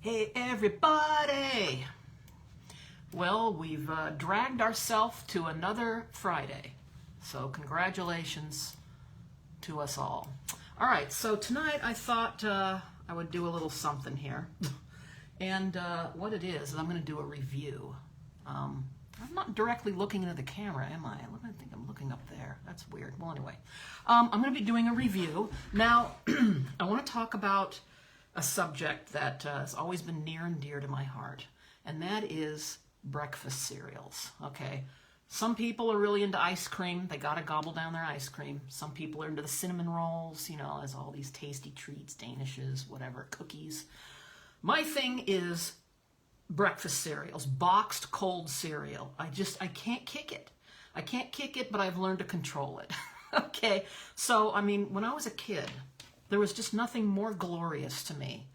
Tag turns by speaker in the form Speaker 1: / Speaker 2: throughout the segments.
Speaker 1: Hey everybody! Well, we've dragged ourselves to another Friday, so congratulations to us all. All right, so tonight I thought I would do a little something here, and what it is I'm going to do a review. I'm not directly looking into the camera, am I? I think I'm looking up there. That's weird. Well, anyway, I'm going to be doing a review. Now, I want to talk about a subject that has always been near and dear to my heart, and that is breakfast cereals. Okay, some people are really into ice cream. They gotta gobble down their ice cream. Some people are into the cinnamon rolls, you know, as all these tasty treats, danishes, whatever, cookies. My thing is breakfast cereals, boxed cold cereal. I can't kick it. I can't kick it, but I've learned to control it. Okay, so I mean, when I was a kid, there was just nothing more glorious to me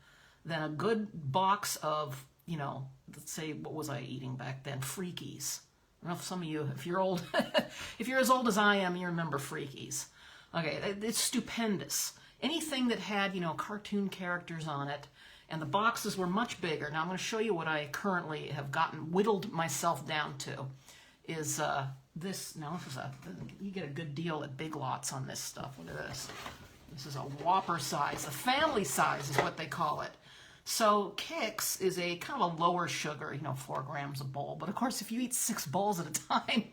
Speaker 1: than a good box of, you know, let's say, what was I eating back then? Freakies. I don't know if some of you, if you're old, if you're as old as I am, you remember Freakies. Okay, it's stupendous. Anything that had, you know, cartoon characters on it, and the boxes were much bigger. Now I'm going to show you what I currently have whittled myself down to. Is this, now this is you get a good deal at Big Lots on this stuff. Look at this. This is a Whopper size. A family size is what they call it. So Kix is a kind of a lower sugar, you know, 4 grams a bowl. But of course, if you eat 6 bowls at a time,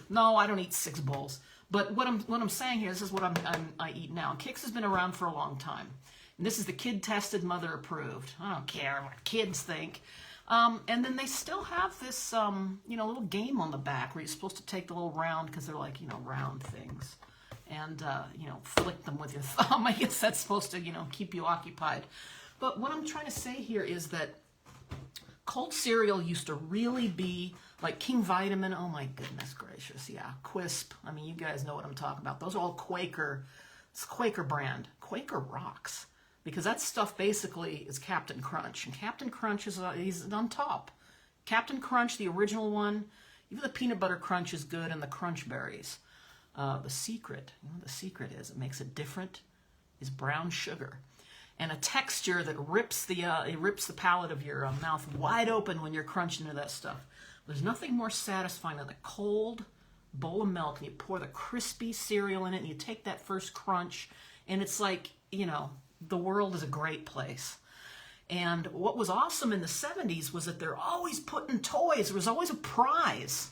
Speaker 1: no, I don't eat 6 bowls. But what I'm saying here, this is what I eat now. Kix has been around for a long time. And this is the kid tested, mother approved. I don't care what kids think. And then they still have this, you know, little game on the back where you're supposed to take the little round, because they're like, you know, round things. And, you know, flick them with your thumb. I guess that's supposed to, you know, keep you occupied. But what I'm trying to say here is that cold cereal used to really be like King Vitamin. Oh my goodness gracious, yeah. Quisp. I mean, you guys know what I'm talking about. Those are all Quaker. It's Quaker brand. Quaker rocks. Because that stuff basically is Captain Crunch. And Captain Crunch is he's on top. Captain Crunch, the original one, even the peanut butter crunch is good, and the Crunch Berries. The secret, you know what the secret is, it makes it different, is brown sugar. And a texture that rips the palate of your mouth wide open when you're crunching into that stuff. There's nothing more satisfying than a cold bowl of milk, and you pour the crispy cereal in it, and you take that first crunch, and it's like, you know, the world is a great place. And what was awesome in the 70s was that they're always putting toys. There was always a prize.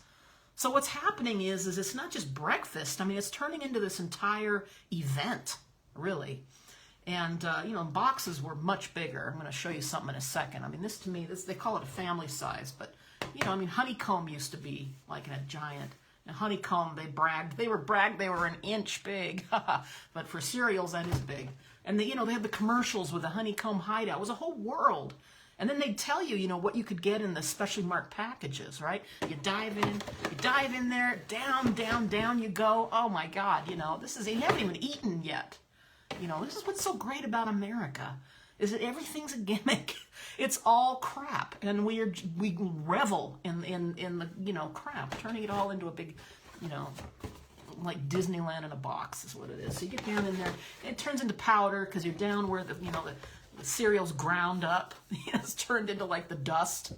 Speaker 1: So what's happening is it's not just breakfast. I mean, it's turning into this entire event, really. And, you know, boxes were much bigger. I'm going to show you something in a second. I mean, this to me, they call it a family size. But, you know, I mean, Honeycomb used to be like in a giant. And Honeycomb, they were an inch big. But for cereals, that is big. And, you know, they had the commercials with the Honeycomb hideout. It was a whole world. And then they'd tell you, you know, what you could get in the specially marked packages, right? You dive in there, down, down, down you go. Oh my God, you know, you haven't even eaten yet. You know, this is what's so great about America, is that everything's a gimmick. It's all crap, and we revel in the, you know, crap, turning it all into a big, you know, like Disneyland in a box is what it is. So you get down in there, and it turns into powder because you're down where the, you know, the cereal's ground up. It's turned into like the dust,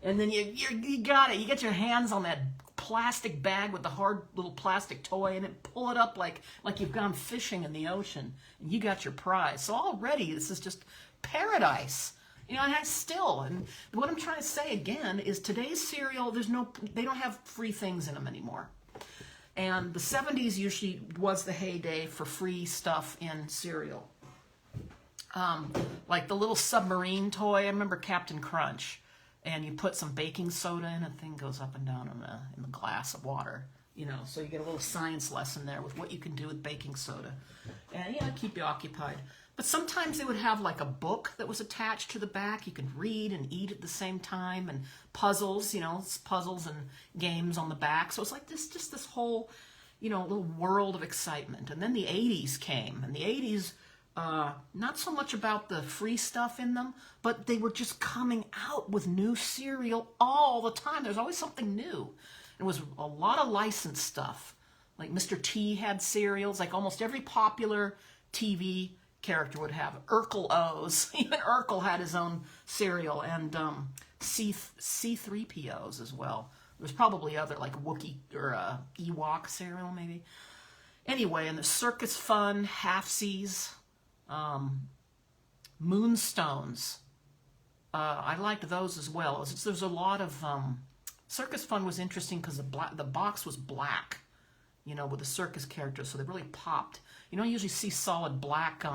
Speaker 1: and then you got it. You get your hands on that plastic bag with the hard little plastic toy in it, pull it up like you've gone fishing in the ocean, and you got your prize. So already this is just paradise. You know, and and what I'm trying to say again is today's cereal, they don't have free things in them anymore. And the 70s usually was the heyday for free stuff in cereal. Like the little submarine toy. I remember Captain Crunch, and you put some baking soda in, and the thing goes up and down in the glass of water. You know, so you get a little science lesson there with what you can do with baking soda, and you know, keep you occupied. But sometimes they would have like a book that was attached to the back. You could read and eat at the same time, and puzzles, you know, puzzles and games on the back. So it's like just this whole, you know, little world of excitement. And then the 80s came, and the 80s. Not so much about the free stuff in them, but they were just coming out with new cereal all the time. There's always something new. It was a lot of licensed stuff. Like Mr. T had cereals. Like almost every popular TV character would have. Urkel O's. Even Urkel had his own cereal, and C3POs as well. There's probably other, like Wookiee or Ewok cereal, maybe. Anyway, and the Circus Fun, Half-Seas, Moonstones. I liked those as well. There's a lot of... Circus Fun was interesting because the box was black, you know, with the circus characters, so they really popped. You don't usually see solid black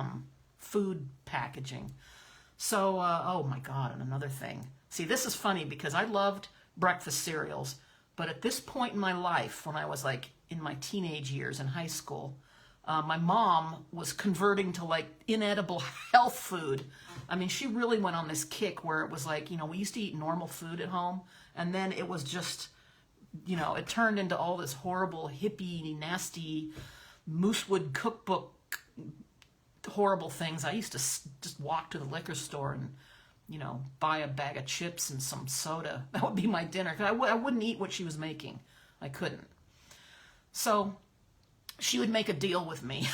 Speaker 1: food packaging. So, oh my God, and another thing. See, this is funny because I loved breakfast cereals, but at this point in my life, when I was like in my teenage years in high school, my mom was converting to like inedible health food. I mean, she really went on this kick where it was like, you know, we used to eat normal food at home, and then it was just, you know, it turned into all this horrible, hippie, nasty, Moosewood cookbook, horrible things. I used to just walk to the liquor store and, you know, buy a bag of chips and some soda. That would be my dinner. 'Cause I wouldn't eat what she was making. I couldn't. So she would make a deal with me.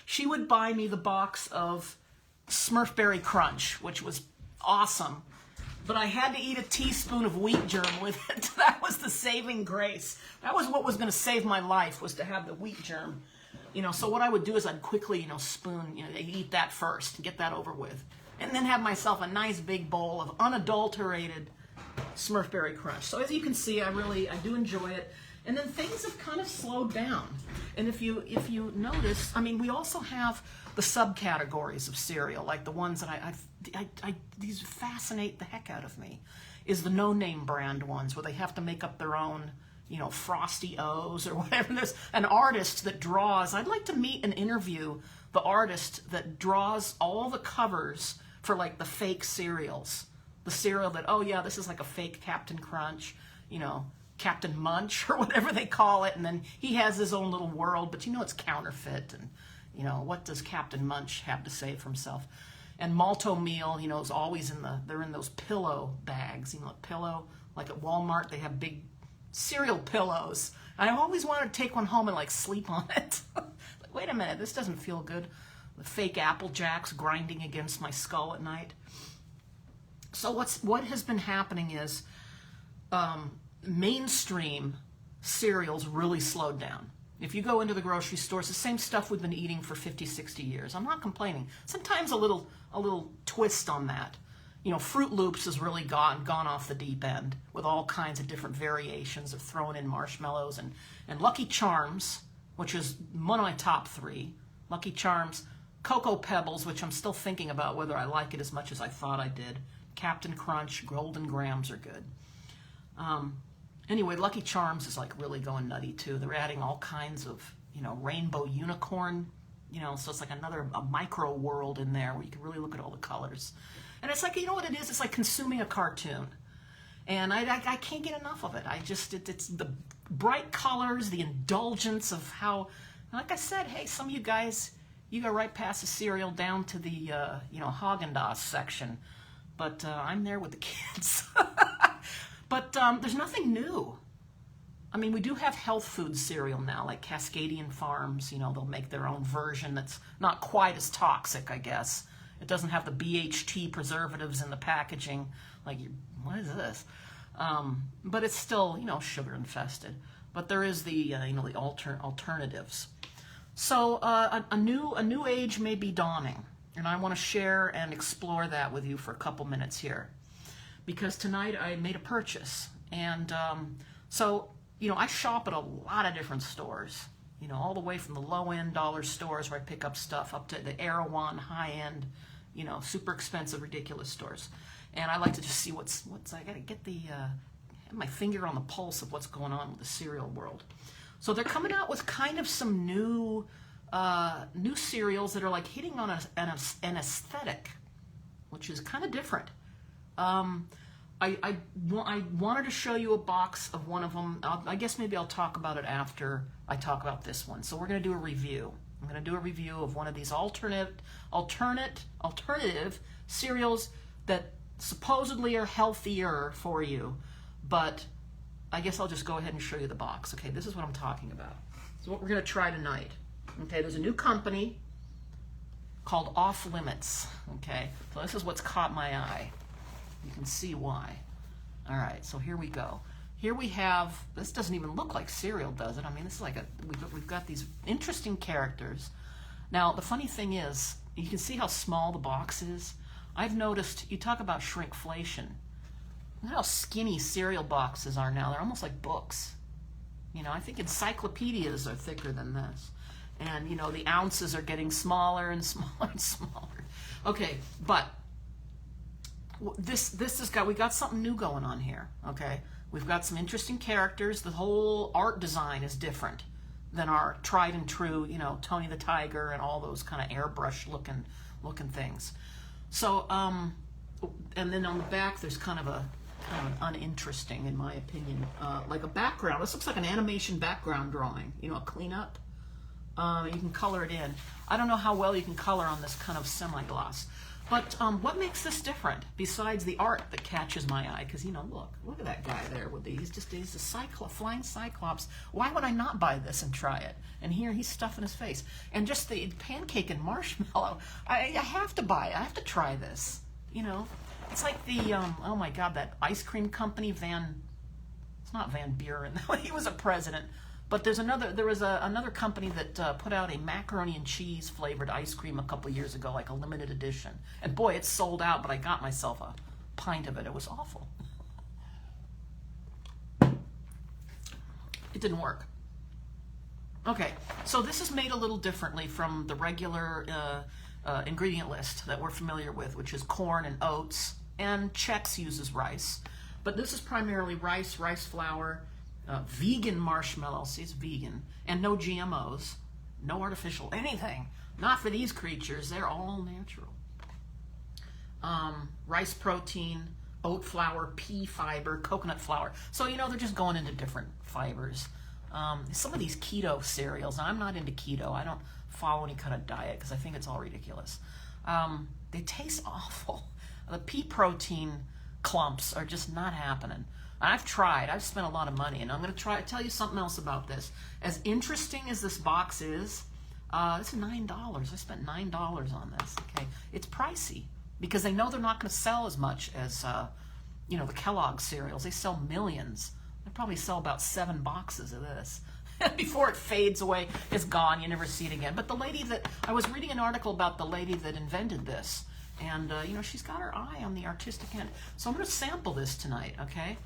Speaker 1: She would buy me the box of Smurfberry Crunch, which was awesome. But I had to eat a teaspoon of wheat germ with it. That was the saving grace. That was what was going to save my life, was to have the wheat germ. You know, so what I would do is I'd quickly, you know, spoon, you know, eat that first and get that over with. And then have myself a nice big bowl of unadulterated Smurfberry Crunch. So as you can see, I do enjoy it. And then things have kind of slowed down. And if you notice, I mean, we also have the subcategories of cereal, like the ones that these fascinate the heck out of me, is the no-name brand ones where they have to make up their own, you know, Frosty O's or whatever. There's an artist that draws. I'd like to meet and interview the artist that draws all the covers for like the fake cereals. The cereal that, oh yeah, this is like a fake Captain Crunch, you know, Captain Munch or whatever they call it, and then he has his own little world, but you know it's counterfeit, and you know, what does Captain Munch have to say for himself? And Malto Meal, you know, is always they're in those pillow bags, you know, like at Walmart, they have big cereal pillows. I always wanted to take one home and like sleep on it. Like, wait a minute, this doesn't feel good. The fake Apple Jacks grinding against my skull at night. So what has been happening is mainstream cereals really slowed down. If you go into the grocery store, it's the same stuff we've been eating for 50, 60 years. I'm not complaining. Sometimes a little twist on that. You know, Fruit Loops has really gone off the deep end with all kinds of different variations of throwing in marshmallows, and Lucky Charms, which is one of my top 3. Lucky Charms, Cocoa Pebbles, which I'm still thinking about whether I like it as much as I thought I did. Captain Crunch, Golden Grahams are good. Anyway, Lucky Charms is like really going nutty too. They're adding all kinds of, you know, rainbow unicorn, you know, so it's like a micro world in there where you can really look at all the colors. And it's like, you know what it is? It's like consuming a cartoon. And I can't get enough of it. It's the bright colors, the indulgence of how, like I said, hey, some of you guys, you go right past the cereal down to the, you know, Haagen-Dazs section. But I'm there with the kids. But there's nothing new. I mean, we do have health food cereal now, like Cascadian Farms. You know, they'll make their own version that's not quite as toxic, I guess. It doesn't have the BHT preservatives in the packaging. Like, what is this? But it's still, you know, sugar infested. But there is the, you know, the alternatives. So a new age may be dawning, and I want to share and explore that with you for a couple minutes here. Because tonight I made a purchase, and so, you know, I shop at a lot of different stores, you know, all the way from the low-end dollar stores where I pick up stuff up to the Erewhon high-end, you know, super expensive, ridiculous stores. And I like to just see what's I gotta get have my finger on the pulse of what's going on with the cereal world. So they're coming out with kind of some new cereals that are like hitting on an aesthetic, which is kind of different. I wanted to show you a box of one of them. I guess maybe I'll talk about it after I talk about this one. So we're going to do a review. I'm going to do a review of one of these alternative cereals that supposedly are healthier for you, but I guess I'll just go ahead and show you the box. Okay, this is what I'm talking about. So what we're going to try tonight. Okay, there's a new company called Off Limits. Okay, so this is what's caught my eye. You can see why. All right, so here we go. Here we have, this doesn't even look like cereal, does it? I mean, this is like we've got these interesting characters. Now, the funny thing is, you can see how small the box is. I've noticed, you talk about shrinkflation. Look how skinny cereal boxes are now. They're almost like books. You know, I think encyclopedias are thicker than this. And, you know, the ounces are getting smaller and smaller and smaller. Okay, but this has got, we got something new going on here, okay? We've got some interesting characters. The whole art design is different than our tried and true, you know, Tony the Tiger and all those kind of airbrush looking things. So, and then on the back, there's kind of an uninteresting, in my opinion, like a background. This looks like an animation background drawing, you know, a cleanup. You can color it in. I don't know how well you can color on this kind of semi-gloss. But what makes this different besides the art that catches my eye? Because, you know, look at that guy there with he's a flying cyclops. Why would I not buy this and try it? And here he's stuffing his face. And just the pancake and marshmallow. I have to buy it. I have to try this. You know, it's like the, oh my God, that ice cream company, it's not Van Buren. He was a president. But there was another company that put out a macaroni and cheese flavored ice cream a couple years ago, like a limited edition. And boy, it's sold out, but I got myself a pint of it. It was awful. It didn't work. Okay, so this is made a little differently from the regular ingredient list that we're familiar with, which is corn and oats, and Chex uses rice. But this is primarily rice flour, vegan marshmallow, see it's vegan, and no GMOs, no artificial anything. Not for these creatures, they're all natural. Rice protein, oat flour, pea fiber, coconut flour. So, you know, they're just going into different fibers. Some of these keto cereals, I'm not into keto, I don't follow any kind of diet because I think it's all ridiculous. They taste awful. The pea protein clumps are just not happening. I've tried. I've spent a lot of money, and I'm going to tell you something else about this. As interesting as this box is, it's $9. I spent $9 on this. Okay, it's pricey because they know they're not going to sell as much as you know, the Kellogg cereals. They sell millions. They probably sell about 7 boxes of this. Before it fades away, it's gone. You never see it again. But the lady that I was reading an article about, the lady that invented this, and you know, she's got her eye on the artistic end. So I'm going to sample this tonight. Okay.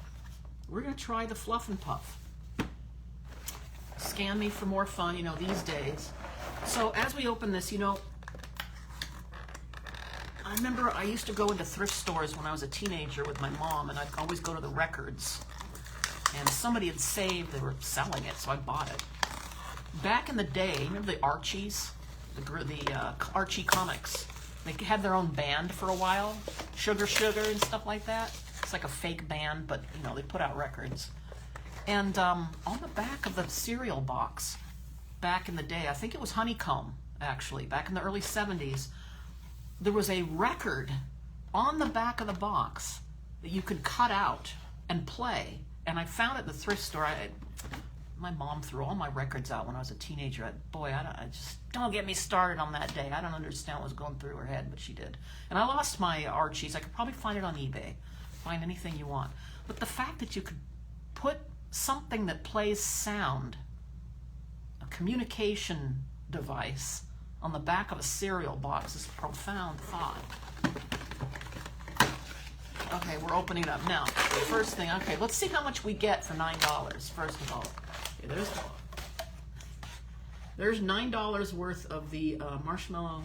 Speaker 1: We're going to try the Fluff and Puff. Scan me for more fun, you know, these days. So as we open this, you know, I remember I used to go into thrift stores when I was a teenager with my mom, and I'd always go to the records. And somebody had saved, they were selling it, so I bought it. Back in the day, remember the Archies? The Archie comics. They had their own band for a while. Sugar Sugar and stuff like that. It's like a fake band, but, you know, they put out records. And on the back of the cereal box, back in the day, I think it was Honeycomb, actually, back in the early 70s, there was a record on the back of the box that you could cut out and play. And I found it at the thrift store. My mom threw all my records out when I was a teenager. I just don't get me started on that day. I don't understand what was going through her head, but she did. And I lost my Archies. I could probably find it on eBay. Find anything you want. But the fact that you could put something that plays sound, a communication device, on the back of a cereal box is a profound thought. Okay, we're opening it up. Now, the first thing, okay, let's see how much we get for $9, first of all. Okay, there's $9 worth of the marshmallow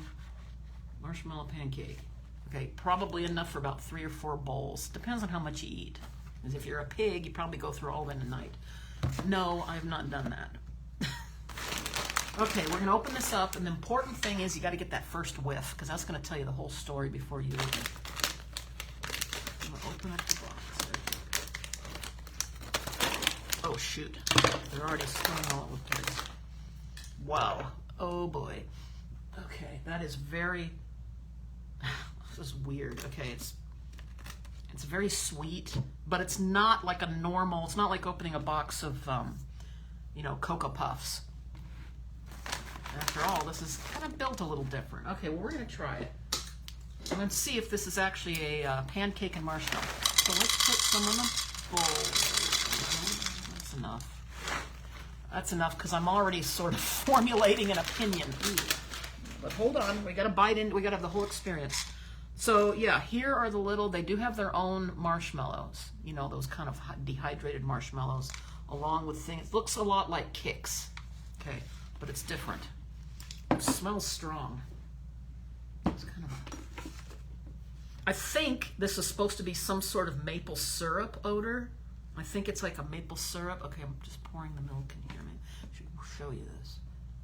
Speaker 1: pancake. Okay, probably enough for about 3 or 4 bowls. Depends on how much you eat. Because if you're a pig, you probably go through all of it in a night. No, I've not done that. Okay, we're going to open this up, and the important thing is you got to get that first whiff, because that's going to tell you the whole story before you open it. I'm going to open up the box. Oh, shoot. They're already spilling all over the place. Wow. Oh, boy. Okay, that is very... This is weird. Okay, it's very sweet, but it's not like a normal, it's not like opening a box of, you know, Cocoa Puffs. After all, this is kind of built a little different. Okay, well, we're going to try it. I'm going to see if this is actually a pancake and marshmallow. So let's put some in the bowl. That's enough. That's enough because I'm already sort of formulating an opinion. Ooh. But hold on, we got to bite in. We got to have the whole experience. So yeah, here are the little. They do have their own marshmallows. You know, those kind of dehydrated marshmallows, along with things. It looks a lot like Kix. Okay, but it's different. It smells strong. It's kind of I think this is supposed to be some sort of maple syrup odor. I think it's like a maple syrup. Okay, I'm just pouring the milk in here. I should show you this.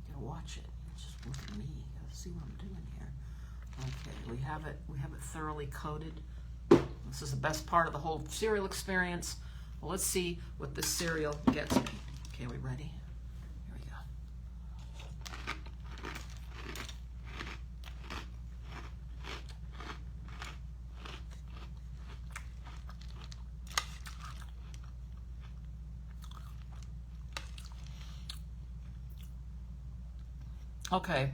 Speaker 1: You gotta watch it. Just look at me. You gotta see what I'm doing here. Okay, we have it thoroughly coated. This is the best part of the whole cereal experience. Well, let's see what this cereal gets me. Okay, we ready? Here we go. Okay,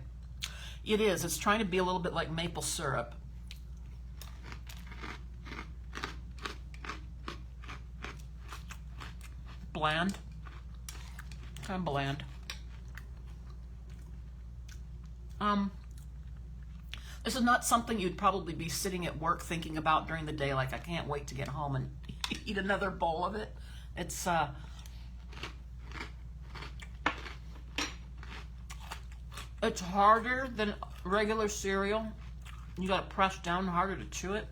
Speaker 1: it is. It's trying to be a little bit like maple syrup. Bland. Kind of bland. This is not something you'd probably be sitting at work thinking about during the day, like I can't wait to get home and eat another bowl of it. It's harder than regular cereal. You gotta press down harder to chew it.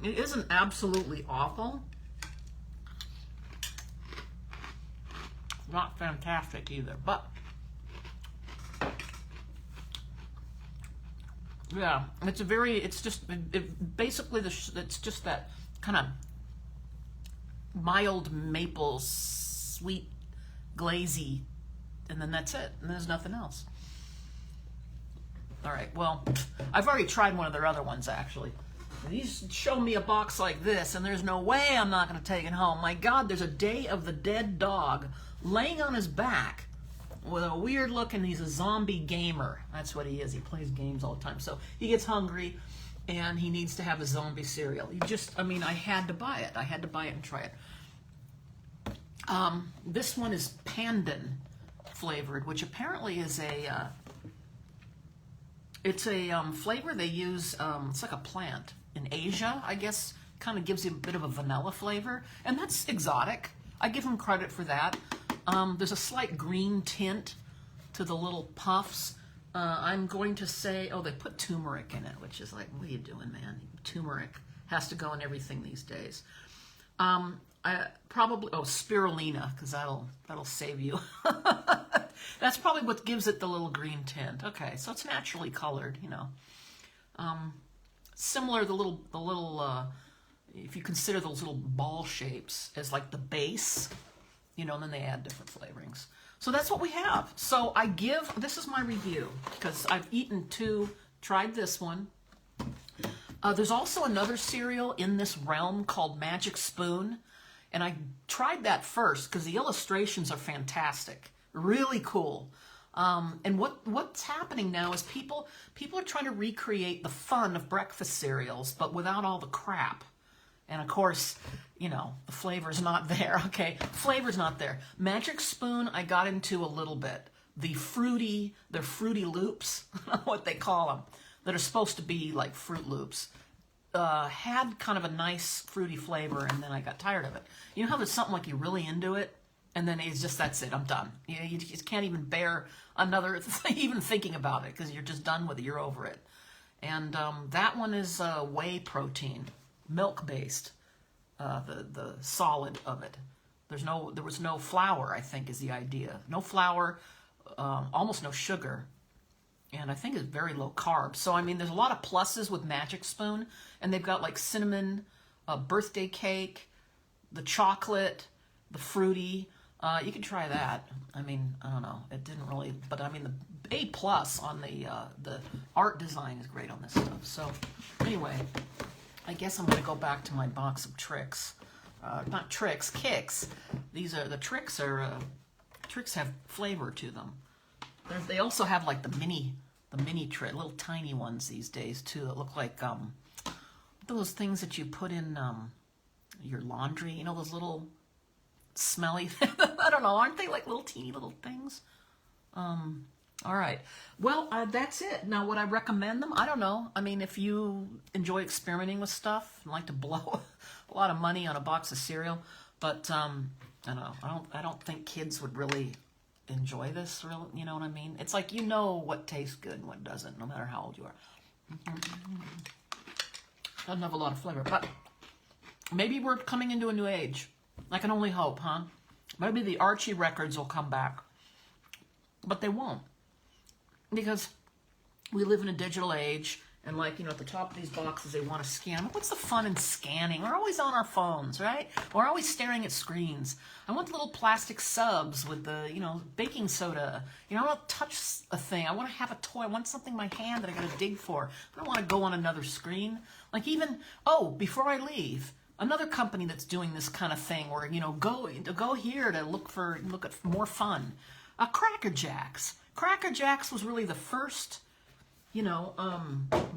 Speaker 1: It isn't absolutely awful. Not fantastic either, but yeah, it's just that kind of mild maple, sweet, glazy, and then that's it, and there's nothing else. All right, well, I've already tried one of their other ones, actually. He's shown me a box like this, and there's no way I'm not going to take it home. My God, there's a Day of the Dead dog laying on his back with a weird look, and he's a zombie gamer. That's what he is. He plays games all the time. So he gets hungry, and he needs to have a zombie cereal. I had to buy it. I had to buy it and try it. This one is pandan flavored, which apparently is it's a flavor they use. It's like a plant in Asia, I guess. Kind of gives you a bit of a vanilla flavor, and that's exotic. I give them credit for that. There's a slight green tint to the little puffs. I'm going to say, oh, they put turmeric in it, which is like, what are you doing, man? Turmeric has to go in everything these days. Spirulina, because that'll save you. That's probably what gives it the little green tint. Okay, so it's naturally colored, you know. Similar, the little if you consider those little ball shapes as like the base, you know, and then they add different flavorings. So that's what we have. So this is my review, because I've tried this one. There's also another cereal in this realm called Magic Spoon, and I tried that first because the illustrations are fantastic, really cool. And what's happening now is people are trying to recreate the fun of breakfast cereals, but without all the crap. And of course, you know, the flavor's not there. Okay, flavor's not there. Magic Spoon, I got into a little bit. The Fruity Loops, what they call them, that are supposed to be like Fruit Loops, had kind of a nice fruity flavor, and then I got tired of it. You know how there's something like you're really into it, and then it's just, that's it, I'm done. You just can't even bear another, even thinking about it, because you're just done with it, you're over it. And that one is whey protein, milk-based, the solid of it. There was no flour, I think, is the idea. No flour, almost no sugar, and I think it's very low carb. So, I mean, there's a lot of pluses with Magic Spoon, and they've got like cinnamon, birthday cake, the chocolate, the fruity. You can try that. I mean, I don't know. It didn't really, but I mean, the A+ on the art design is great on this stuff. So, anyway, I guess I'm going to go back to my box of tricks. Not tricks, Kix. The tricks are tricks have flavor to them. They also have like the mini trick, little tiny ones these days too that look like those things that you put in your laundry. You know, those little smelly, I don't know, aren't they like little teeny little things? All right. Well, that's it. Now, would I recommend them? I don't know. I mean, if you enjoy experimenting with stuff and like to blow a lot of money on a box of cereal, but I don't know. I don't think kids would really enjoy this. Real, you know what I mean? It's like you know what tastes good and what doesn't, no matter how old you are. Doesn't have a lot of flavor, but maybe we're coming into a new age. I can only hope, huh? Maybe the Archie records will come back, but they won't. Because we live in a digital age, and like, you know, at the top of these boxes, they want to scan. What's the fun in scanning? We're always on our phones, right? We're always staring at screens. I want the little plastic subs with the, you know, baking soda. You know, I want to touch a thing. I want to have a toy. I want something in my hand that I got to dig for. I don't want to go on another screen. Like even, before I leave, another company that's doing this kind of thing where, you know, go here to look at more fun. Cracker Jacks. Cracker Jacks was really the first, you know,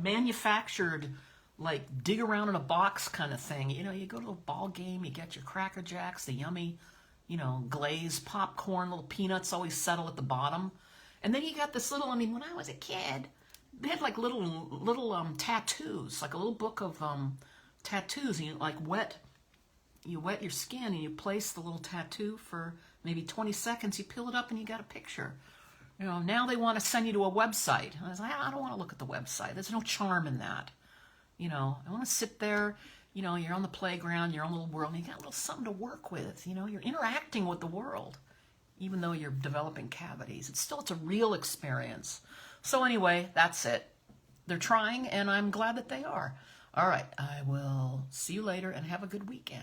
Speaker 1: manufactured, like, dig around in a box kind of thing. You know, you go to a ball game, you get your Cracker Jacks, the yummy, you know, glazed popcorn, little peanuts always settle at the bottom. And then you got this little, I mean, when I was a kid, they had like little tattoos, like a little book of tattoos, and you like wet your skin and you place the little tattoo for maybe 20 seconds, you peel it up and you got a picture. You know, now they want to send you to a website. And I was like, I don't want to look at the website. There's no charm in that. You know, I want to sit there, you know, you're on the playground, your own little world, and you got a little something to work with. You know, you're interacting with the world, even though you're developing cavities. It's a real experience. So anyway, that's it. They're trying, and I'm glad that they are. All right, I will see you later, and have a good weekend.